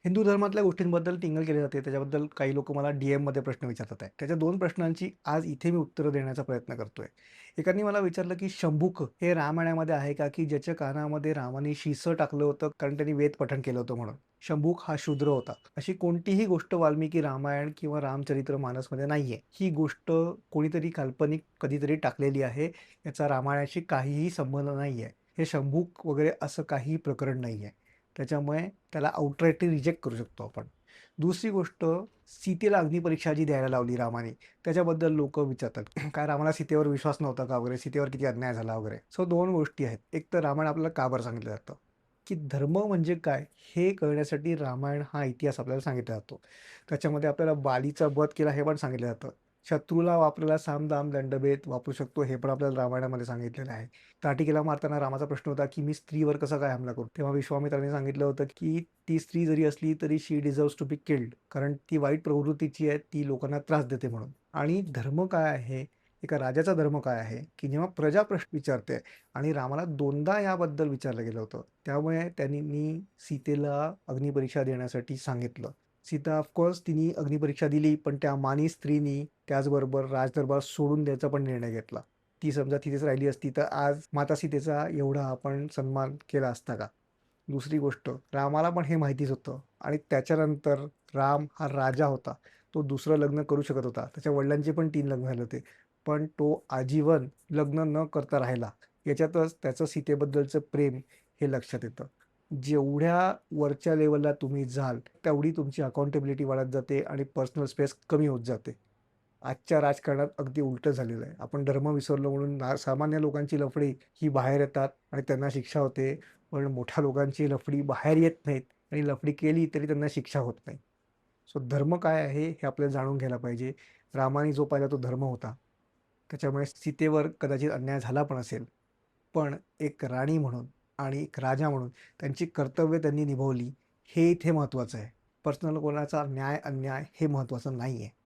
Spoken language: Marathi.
हिंदू धर्मातल्या गोष्टींबद्दल टिंगल केली जाते. त्याच्याबद्दल काही लोकं मला डी-एममध्ये प्रश्न विचारतात आहे. त्याच्या 2 प्रश्नांची आज इथे मी उत्तरं देण्याचा प्रयत्न करतोय. एकाने मला विचारलं, की शंभूक हे रामायणामध्ये आहे का, की ज्याच्या कानामध्ये रामाने शिसं टाकलं होतं कारण त्यांनी वेद पठण केलं होतं म्हणून. शंभूक हा शूद्र होता. अशी कोणतीही गोष्ट वाल्मिकी रामायण किंवा रामचरितमानसमध्ये नाहीये. ही गोष्ट कोणीतरी काल्पनिक कधीतरी टाकलेली आहे. याचा रामायणाशी काहीही संबंध नाहीये. हे शंभूक वगैरे असं काहीही प्रकरण नाहीये. त्याच्यामुळे त्याला आउटराइटली रिजेक्ट करू शकतो आपण. दुसरी गोष्ट, सीतेला अग्निपरीक्षा जी द्यायला लावली रामाने, त्याच्याबद्दल लोकं विचारतात, काय रामाला सीतेवर विश्वास नव्हता का वगैरे, सीतेवर किती अन्याय झाला वगैरे. सो 2 गोष्टी आहेत. एक तर रामायण आपल्याला का बरं सांगितलं जातं, की धर्म म्हणजे काय हे कळण्यासाठी रामायण हा इतिहास आपल्याला सांगितला जातो. त्याच्यामध्ये आपल्याला बालीचा वध केला हे पण सांगितलं जातं. शत्रूला आपल्याला साम, दाम, दंडभेद वापरू शकतो हे पण आपल्याला रामायणामध्ये सांगितलेलं आहे. ताटिकेला मारताना रामाचा प्रश्न होता, की मी स्त्रीवर कसा काय हमला करू? तेव्हा विश्वामित्राने सांगितलं होतं, की ती स्त्री जरी असली तरी शी डिझर्व्स टू बी किल्ड. कारण ती वाईट प्रवृत्तीची आहे, ती लोकांना त्रास देते म्हणून. आणि धर्म काय आहे? एका राजाचा धर्म काय आहे? की जेव्हा प्रजा प्रश्न विचारते आणि रामाला 2दा याबद्दल विचारलं गेलं होतं. त्यामुळे त्यांनी सीतेला अग्निपरीक्षा देण्यासाठी सांगितलं. सीता ऑफकोर्स तिने अग्निपरीक्षा दिली, पण त्या मानी स्त्रीनी त्याचबरोबर राजदरबार सोडून द्यायचा पण निर्णय घेतला. ती समजा तिथेच राहिली असती, तर आज माता सीतेचा एवढा आपण सन्मान केला असता का? दुसरी गोष्ट, रामाला पण हे माहितीच होतं आणि त्याच्यानंतर राम हा राजा होता. तो दुसरं लग्न करू शकत होता. त्याच्या वडिलांचे पण 3 लग्न झाले होते. पण तो आजीवन लग्न न करता राहिला. याच्यातच त्याचं सीतेबद्दलचं प्रेम हे लक्षात येतं. जेवढ्या वरच्या लेव्हलला तुम्ही जाल, तेवढी तुमची अकाउंटेबिलिटी वाढत जाते आणि पर्सनल स्पेस कमी होत जाते. आजच्या राजकारणात अगदी उलटं झालेलं आहे. आपण धर्म विसरलो म्हणून सामान्य लोकांची लफडी ही बाहेर येतात आणि त्यांना शिक्षा होते. पण मोठ्या लोकांची लफडी बाहेर येत नाहीत आणि लफडी केली तरी त्यांना शिक्षा होत नाही. सो धर्म काय आहे हे आपल्याला जाणून घ्यायला पाहिजे. रामाने जो पाहिला तो धर्म होता. त्याच्यामुळे सीतेवर कदाचित अन्याय झाला पण असेल. पण एक राणी म्हणून आणि एक राजा म्हणून त्यांची कर्तव्य त्यांनी निभावली हे इथे महत्त्वाचं आहे. पर्सनल कोणाचा न्याय, अन्याय हे महत्त्वाचं नाहीये.